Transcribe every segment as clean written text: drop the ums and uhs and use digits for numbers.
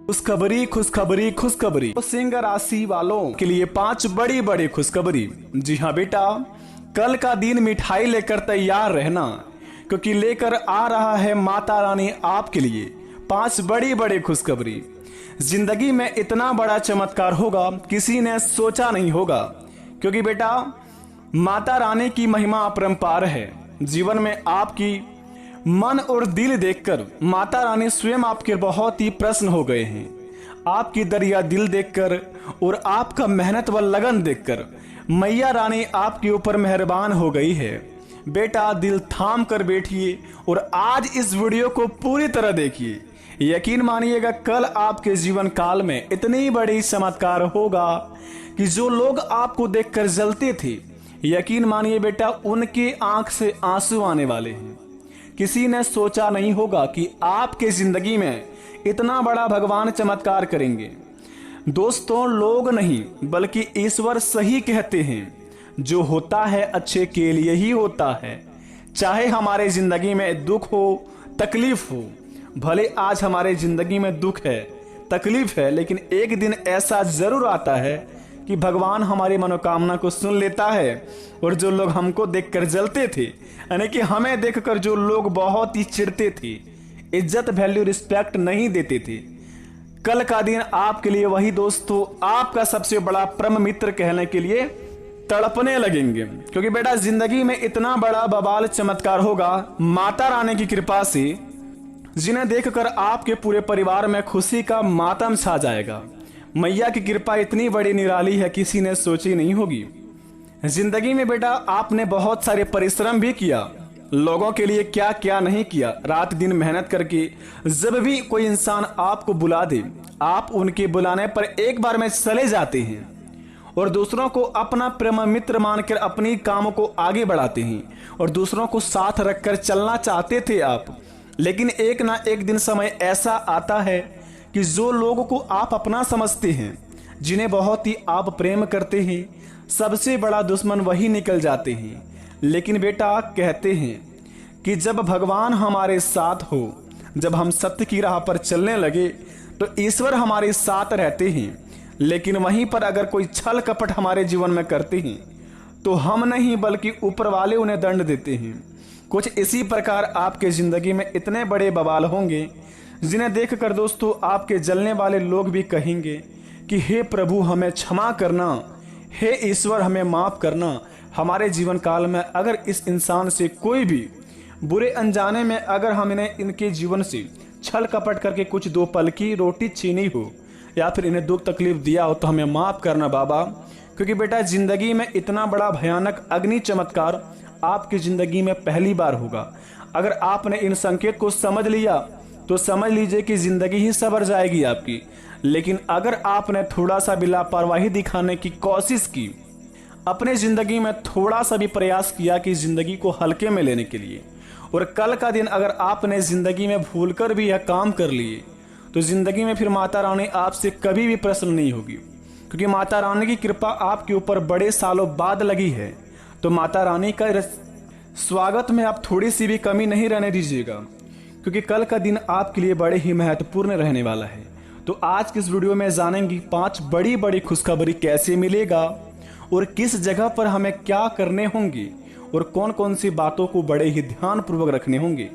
खुशखबरी खुशखबरी खुशखबरी तो सिंह राशि वालों के लिए 5 बड़ी बड़ी खुशखबरी। जी हाँ बेटा, कल का दिन मिठाई लेकर तैयार रहना, क्योंकि लेकर आ रहा है माता रानी आपके लिए 5 बड़ी बड़ी खुशखबरी। जिंदगी में इतना बड़ा चमत्कार होगा किसी ने सोचा नहीं होगा, क्योंकि बेटा माता रानी की महिमा अपरंपार है। जीवन में आपकी मन और दिल देखकर माता रानी स्वयं आपके बहुत ही प्रसन्न हो गए हैं। आपकी दरिया दिल देखकर और आपका मेहनत व लगन देखकर मैया रानी आपके ऊपर मेहरबान हो गई है। बेटा दिल थाम कर बैठिए और आज इस वीडियो को पूरी तरह देखिए। यकीन मानिएगा कल आपके जीवन काल में इतनी बड़ी चमत्कार होगा कि जो लोग आपको देखकर जलते थे, यकीन मानिए बेटा उनकी आंख से आंसू आने वाले हैं। किसी ने सोचा नहीं होगा कि आपके जिंदगी में इतना बड़ा भगवान चमत्कार करेंगे। दोस्तों, लोग नहीं बल्कि ईश्वर सही कहते हैं, जो होता है अच्छे के लिए ही होता है। चाहे हमारे जिंदगी में दुख हो, तकलीफ हो, भले आज हमारे जिंदगी में दुख है, तकलीफ है, लेकिन एक दिन ऐसा जरूर आता है कि भगवान हमारी मनोकामना को सुन लेता है। और जो लोग हमको देखकर जलते थे, यानी कि हमें देखकर जो लोग बहुत ही चिढ़ते थे, इज्जत वैल्यू रिस्पेक्ट नहीं देते थे, कल का दिन आपके लिए वही दोस्तों आपका सबसे बड़ा परम मित्र कहने के लिए तड़पने लगेंगे। क्योंकि बेटा जिंदगी में इतना बड़ा बवाल चमत्कार होगा माता रानी की कृपा से, जिन्हें देखकर आपके पूरे परिवार में खुशी का मातम छा जाएगा। मैया की कृपा इतनी बड़ी निराली है, किसी ने सोची नहीं होगी। जिंदगी में बेटा आपने बहुत सारे परिश्रम भी किया, लोगों के लिए क्या क्या नहीं किया, रात दिन मेहनत करके। जब भी कोई इंसान आपको बुला दे, आप उनके बुलाने पर एक बार में चले जाते हैं और दूसरों को अपना प्रेम मित्र मानकर अपनी कामों को आगे बढ़ाते हैं और दूसरों को साथ रखकर चलना चाहते थे आप। लेकिन एक ना एक दिन समय ऐसा आता है कि जो लोगों को आप अपना समझते हैं, जिन्हें बहुत ही आप प्रेम करते हैं, सबसे बड़ा दुश्मन वही निकल जाते हैं। लेकिन बेटा कहते हैं कि जब भगवान हमारे साथ हो, जब हम सत्य की राह पर चलने लगे तो ईश्वर हमारे साथ रहते हैं। लेकिन वहीं पर अगर कोई छल कपट हमारे जीवन में करते हैं तो हम नहीं बल्कि ऊपर वाले उन्हें दंड देते हैं। कुछ इसी प्रकार आपके जिंदगी में इतने बड़े बवाल होंगे, जिन्हें देखकर दोस्तों आपके जलने वाले लोग भी कहेंगे कि हे प्रभु हमें क्षमा करना, हे ईश्वर हमें माफ करना। हमारे जीवन काल में अगर इस इंसान से कोई भी बुरे अनजाने में अगर हमने इनके जीवन से छल कपट करके कुछ 2 पल की रोटी छीनी हो या फिर इन्हें दुख तकलीफ दिया हो तो हमें माफ करना बाबा। क्योंकि बेटा जिंदगी में इतना बड़ा भयानक अग्नि चमत्कार आपकी जिंदगी में पहली बार होगा। अगर आपने इन संकेत को समझ लिया तो समझ लीजिए कि जिंदगी ही सवर जाएगी आपकी। लेकिन अगर आपने थोड़ा सा भी लापरवाही दिखाने की कोशिश की, अपने जिंदगी में थोड़ा सा भी प्रयास किया कि जिंदगी को हल्के में लेने के लिए, और कल का दिन अगर आपने जिंदगी में भूलकर भी यह काम कर लिए, तो जिंदगी में फिर माता रानी आपसे कभी भी प्रसन्न नहीं होगी। क्योंकि माता रानी की कृपा आपके ऊपर बड़े सालों बाद लगी है, तो माता रानी का स्वागत में आप थोड़ी सी भी कमी नहीं रहने दीजिएगा, क्योंकि कल का दिन आपके लिए बड़े ही महत्वपूर्ण रहने वाला है। तो आज की इस वीडियो में जानेंगे 5 बड़ी बड़ी खुशखबरी कैसे मिलेगा और किस जगह पर हमें क्या करने होंगे और कौन कौन सी बातों को बड़े ही ध्यान पूर्वक रखने होंगे,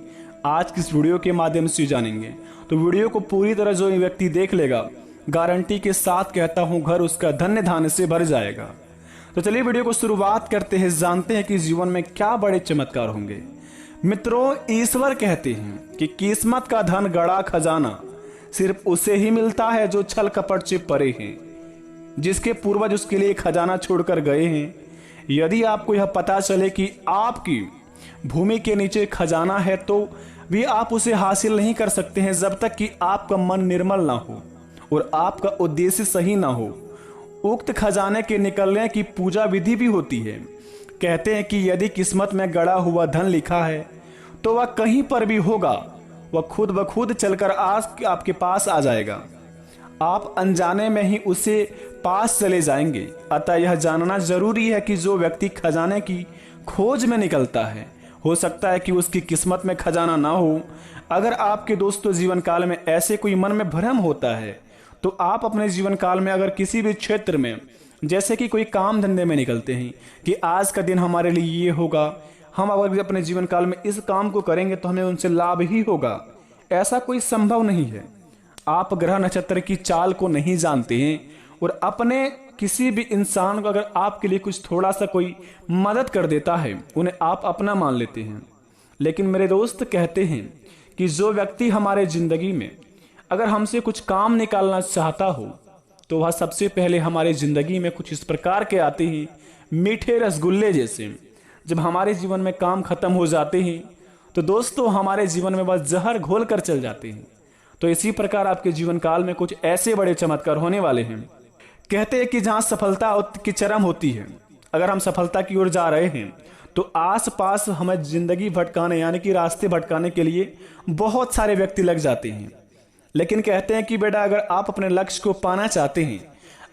आज की इस वीडियो के माध्यम से जानेंगे। तो वीडियो को पूरी तरह जो व्यक्ति देख लेगा, गारंटी के साथ कहता हूं घर उसका धन्य धान्य से भर जाएगा। तो चलिए वीडियो को शुरुआत करते हैं, जानते हैं कि जीवन में क्या बड़े चमत्कार होंगे। मित्रों, ईश्वर कहते हैं कि किस्मत का धन गड़ा खजाना सिर्फ उसे ही मिलता है जो छल कपट से परे हैं, जिसके पूर्वज उसके लिए खजाना छोड़कर गए हैं। यदि आपको यह पता चले कि आपकी भूमि के नीचे खजाना है तो भी आप उसे हासिल नहीं कर सकते हैं जब तक कि आपका मन निर्मल ना हो और आपका उद्देश्य सही ना हो। उक्त खजाने के निकलने की पूजा विधि भी होती है। कहते हैं कि यदि किस्मत में गड़ा हुआ धन लिखा है तो वह कहीं पर भी होगा, वह खुद ब खुद चलकर आपके पास आ जाएगा। आप अनजाने में ही उसे पास चले जाएंगे। अतः यह जानना जरूरी है कि जो व्यक्ति खजाने की खोज में निकलता है, हो सकता है कि उसकी किस्मत में खजाना ना हो, अगर आपके दोस्तों जीवन काल में ऐसे कोई मन में भ्रम होता है तो आप अपने जीवन काल में अगर किसी भी क्षेत्र में, जैसे कि कोई काम धंधे में निकलते हैं कि आज का दिन हमारे लिए ये होगा, हम अगर अपने जीवन काल में इस काम को करेंगे तो हमें उनसे लाभ ही होगा, ऐसा कोई संभव नहीं है। आप ग्रह नक्षत्र की चाल को नहीं जानते हैं और अपने किसी भी इंसान को अगर आपके लिए कुछ थोड़ा सा कोई मदद कर देता है उन्हें आप अपना मान लेते हैं। लेकिन मेरे दोस्त कहते हैं कि जो व्यक्ति हमारे जिंदगी में अगर हमसे कुछ काम निकालना चाहता हो तो वह सबसे पहले हमारे जिंदगी में कुछ इस प्रकार के आते हैं, मीठे रसगुल्ले जैसे। जब हमारे जीवन में काम खत्म हो जाते हैं तो दोस्तों हमारे जीवन में बस जहर घोल कर चल जाते हैं। तो इसी प्रकार आपके जीवन काल में कुछ ऐसे बड़े चमत्कार होने वाले हैं। कहते हैं कि जहां सफलता की चरम होती है, अगर हम सफलता की ओर जा रहे हैं तो आसपास हमें जिंदगी भटकाने यानी कि रास्ते भटकाने के लिए बहुत सारे व्यक्ति लग जाते हैं। लेकिन कहते हैं कि बेटा अगर आप अपने लक्ष्य को पाना चाहते हैं,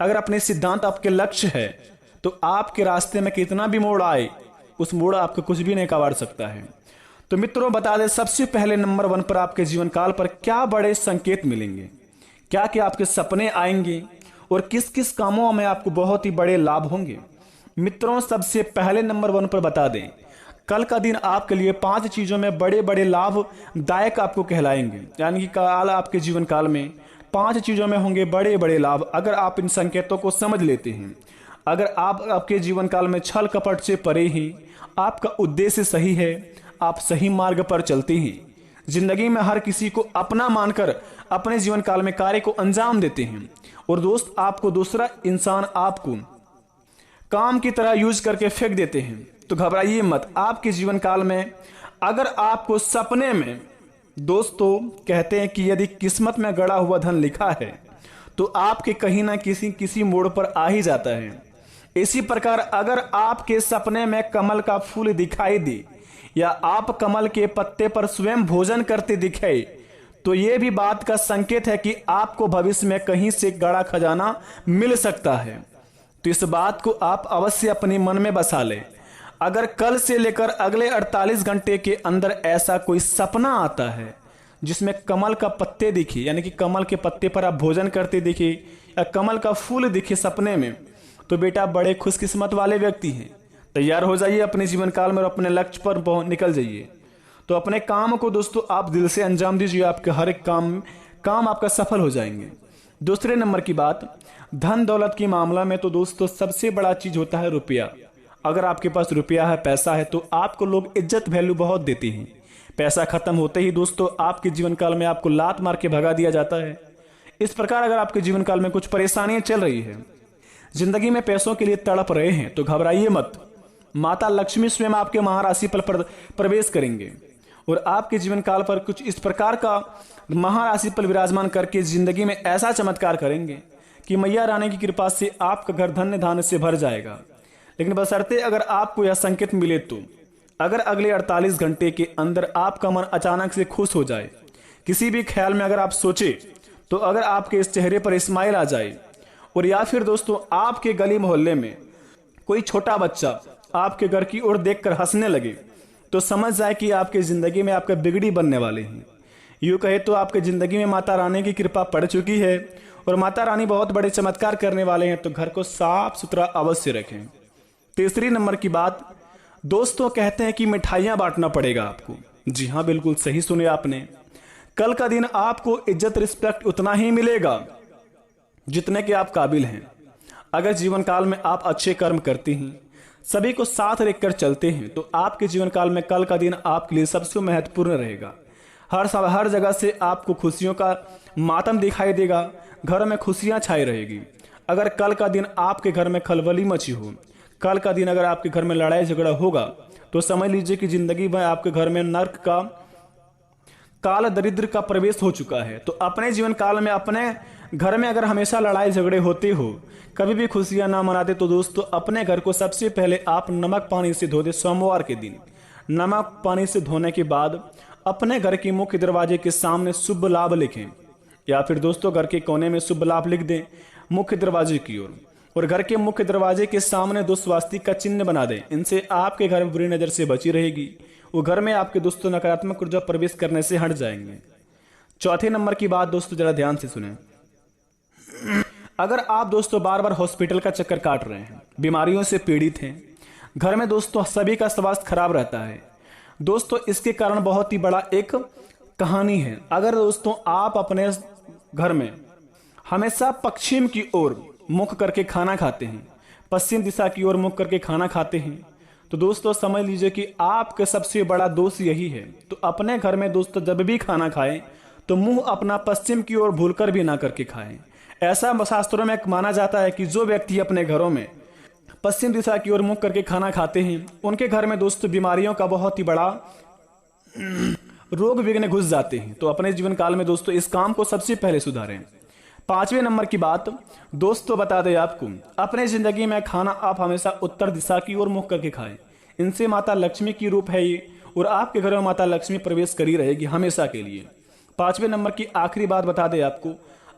अगर अपने सिद्धांत आपके लक्ष्य है तो आपके रास्ते में कितना भी मोड़ आए उस मोड़ आपको कुछ भी नहीं कबाड़ सकता है। तो मित्रों बता दें, सबसे पहले नंबर 1 पर आपके जीवन काल पर क्या बड़े संकेत मिलेंगे, क्या क्या आपके सपने आएंगे और किस किस कामों में आपको बहुत ही बड़े लाभ होंगे। मित्रों सबसे पहले नंबर 1 पर बता दें, कल का दिन आपके लिए 5 चीजों में बड़े बड़े लाभदायक आपको कहलाएंगे। यानी कि कल आपके जीवन काल में 5 चीजों में होंगे बड़े बड़े लाभ। अगर आप इन संकेतों को समझ लेते हैं, अगर आप आपके जीवन काल में छल कपट से परे हैं, आपका उद्देश्य सही है, आप सही मार्ग पर चलते हैं, जिंदगी में हर किसी को अपना मानकर अपने जीवन काल में कार्य को अंजाम देते हैं और दोस्त आपको दूसरा इंसान आपको काम की तरह यूज करके फेंक देते हैं, तो घबराइए मत। आपके जीवन काल में अगर आपको सपने में, दोस्तों कहते हैं कि यदि किस्मत में गड़ा हुआ धन लिखा है तो आपके कहीं ना किसी मोड़ पर आ ही जाता है। इसी प्रकार अगर आपके सपने में कमल का फूल दिखाई दे या आप कमल के पत्ते पर स्वयं भोजन करते दिखाए तो यह भी बात का संकेत है कि आपको भविष्य में कहीं से गड़ा खजाना मिल सकता है। तो इस बात को आप अवश्य अपने मन में बसा लें। अगर कल से लेकर अगले 48 घंटे के अंदर ऐसा कोई सपना आता है जिसमें कमल का पत्ते दिखे, यानी कि कमल के पत्ते पर आप भोजन करते दिखे या कमल का फूल दिखे सपने में, तो बेटा बड़े खुशकिस्मत वाले व्यक्ति हैं। तैयार हो जाइए अपने जीवन काल में और अपने लक्ष्य पर निकल जाइए। तो अपने काम को दोस्तों आप दिल से अंजाम दीजिए, आपके हर एक काम आपका सफल हो जाएंगे। दूसरे नंबर की बात, धन दौलत की मामला में तो दोस्तों सबसे बड़ा चीज होता है रुपया। अगर आपके पास रुपया है, पैसा है, तो आपको लोग इज्जत वैल्यू बहुत देते हैं। पैसा खत्म होते ही दोस्तों आपके जीवन काल में आपको लात मार के भगा दिया जाता है। इस प्रकार अगर आपके जीवन काल में कुछ परेशानियां चल रही है, जिंदगी में पैसों के लिए तड़प रहे हैं, तो घबराइए मत। माता लक्ष्मी स्वयं आपके महाराशि पर प्रवेश करेंगे और आपके जीवन काल पर कुछ इस प्रकार का महाराशि पर विराजमान करके जिंदगी में ऐसा चमत्कार करेंगे कि मैया रानी की कृपा से आपका घर धन्य धान्य से भर जाएगा। लेकिन बशर्ते अगर आपको यह संकेत मिले तो अगर अगले 48 घंटे के अंदर आपका मन अचानक से खुश हो जाए, किसी भी ख्याल में अगर आप सोचे, तो अगर आपके इस चेहरे पर स्माइल आ जाए और या फिर दोस्तों आपके गली मोहल्ले में कोई छोटा बच्चा आपके घर की ओर देखकर हंसने लगे, तो समझ जाए कि आपके जिंदगी में आपका बिगड़ी बनने वाले हैं। यूं कहे तो आपके जिंदगी में माता रानी की कृपा पड़ चुकी है और माता रानी बहुत बड़े चमत्कार करने वाले हैं। तो घर को साफ सुथरा अवश्य रखें। तीसरी नंबर की बात, दोस्तों कहते हैं कि मिठाइयां बांटना पड़ेगा आपको। जी हाँ, बिल्कुल सही सुने आपने। कल का दिन आपको इज्जत रिस्पेक्ट उतना ही मिलेगा जितने के आप काबिल हैं। अगर जीवन काल में आप अच्छे कर्म करते हैं, सभी को साथ रखकर चलते हैं, तो आपके जीवन काल में कल का दिन आपके लिए सबसे महत्वपूर्ण रहेगा। हर जगह से आपको खुशियों का मातम दिखाई देगा, घर में खुशियां छाई रहेगी। अगर कल का दिन आपके घर में खलबली मची हो, कल का दिन अगर आपके घर में लड़ाई झगड़ा होगा, तो समझ लीजिए कि जिंदगी में आपके घर में नर्क का काल दरिद्र का प्रवेश हो चुका है। तो अपने जीवन काल में अपने घर में अगर हमेशा लड़ाई झगड़े होते हो, कभी भी खुशियां ना मनाते, तो दोस्तों अपने घर को सबसे पहले आप नमक पानी से धो दे। सोमवार के दिन नमक पानी से धोने के बाद अपने घर के मुख्य दरवाजे के सामने शुभ लाभ लिखें, या फिर दोस्तों घर के कोने में शुभ लाभ लिख दें मुख्य दरवाजे की ओर, और घर के मुख्य दरवाजे के सामने 2 स्वास्तिक का चिन्ह बना दें। इनसे आपके घर में बुरी नजर से बची रहेगी वो घर में आपके दोस्तों नकारात्मक ऊर्जा प्रवेश करने से हट जाएंगे। चौथे नंबर की बात दोस्तों जरा ध्यान से सुने। अगर आप दोस्तों बार बार हॉस्पिटल का चक्कर काट रहे हैं, बीमारियों से पीड़ित हैं, घर में दोस्तों सभी का स्वास्थ्य खराब रहता है दोस्तों, इसके कारण बहुत ही बड़ा एक कहानी है। अगर दोस्तों आप अपने घर में हमेशा पश्चिम की ओर मुख करके खाना खाते हैं, पश्चिम दिशा की ओर मुख करके खाना खाते हैं, तो दोस्तों समझ लीजिए कि आपका सबसे बड़ा दोष यही है। तो अपने घर में दोस्तों जब भी खाना खाएं तो मुंह अपना पश्चिम की ओर भूलकर भी ना करके खाएं। ऐसा शास्त्रों में माना जाता है कि जो व्यक्ति अपने घरों में पश्चिम दिशा की ओर मुख करके खाना खाते हैं, उनके घर में दोस्तों बीमारियों का बहुत ही बड़ा रोग विघ्न घुस जाते हैं। तो अपने जीवन काल में दोस्तों इस काम को सबसे पहले सुधारें। पांचवें नंबर की बात दोस्तों बता दें आपको, अपने जिंदगी में खाना आप हमेशा उत्तर दिशा की ओर मुख करके खाएं। इनसे माता लक्ष्मी की रूप है ये, और आपके घर में माता लक्ष्मी प्रवेश करी रहेगी हमेशा के लिए। पांचवें नंबर की आखिरी बात बता दें आपको,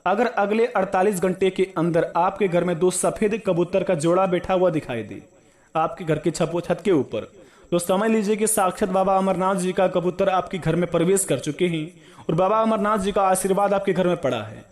अगर अगले 48 घंटे के अंदर आपके घर में 2 सफेद कबूतर का जोड़ा बैठा हुआ दिखाई दे आपके घर के छत के ऊपर, तो समझ लीजिए कि साक्षात बाबा अमरनाथ जी का कबूतर आपके घर में प्रवेश कर चुके हैं और बाबा अमरनाथ जी का आशीर्वाद आपके घर में पड़ा है।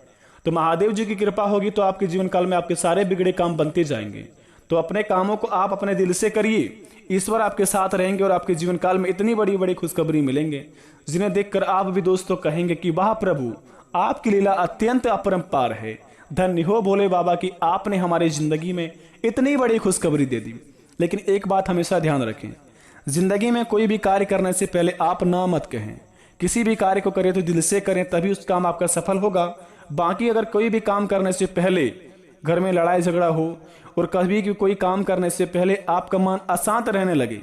तो महादेव जी की कृपा होगी तो आपके जीवन काल में आपके सारे बिगड़े काम बनते जाएंगे। तो अपने कामों को आप अपने दिल से करिए, ईश्वर आपके साथ रहेंगे और आपके जीवन काल में इतनी बड़ी बड़ी खुशखबरी मिलेंगे जिन्हें देखकर आप भी दोस्तों कहेंगे कि वाह प्रभु, आपकी लीला अत्यंत अपरंपार है। धन्य हो भोले बाबा की आपने हमारी जिंदगी में इतनी बड़ी खुशखबरी दे दी। लेकिन एक बात हमेशा ध्यान रखें, जिंदगी में कोई भी कार्य करने से पहले आप ना मत कहें। किसी भी कार्य को करें तो दिल से करें, तभी उस काम आपका सफल होगा। बाकी अगर कोई भी काम करने से पहले घर में लड़ाई झगड़ा हो और कभी भी कोई काम करने से पहले आपका मन अशांत रहने लगे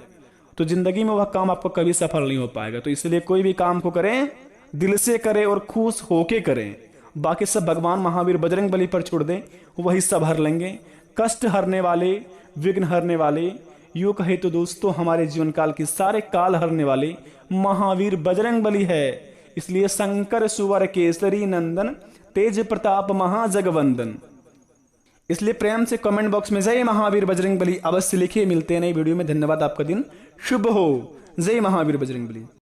तो जिंदगी में वह काम आपको कभी सफल नहीं हो पाएगा। तो इसलिए कोई भी काम को करें दिल से करें और खुश होके करें। बाकी सब भगवान महावीर बजरंग बली पर छोड़ दें, वही सब हर लेंगे। कष्ट हरने वाले, विघ्न हरने वाले, यूं कहे तो दोस्तों हमारे जीवन काल के सारे काल हरने वाले महावीर बजरंग बली है। इसलिए शंकर सुवर केसरी नंदन, तेज प्रताप महाजगवंदन। इसलिए प्रेम से कमेंट बॉक्स में जय महावीर बजरंग बली अवश्य लिखिए। मिलते हैं नई वीडियो में। धन्यवाद, आपका दिन शुभ हो। जय महावीर बजरंग बली।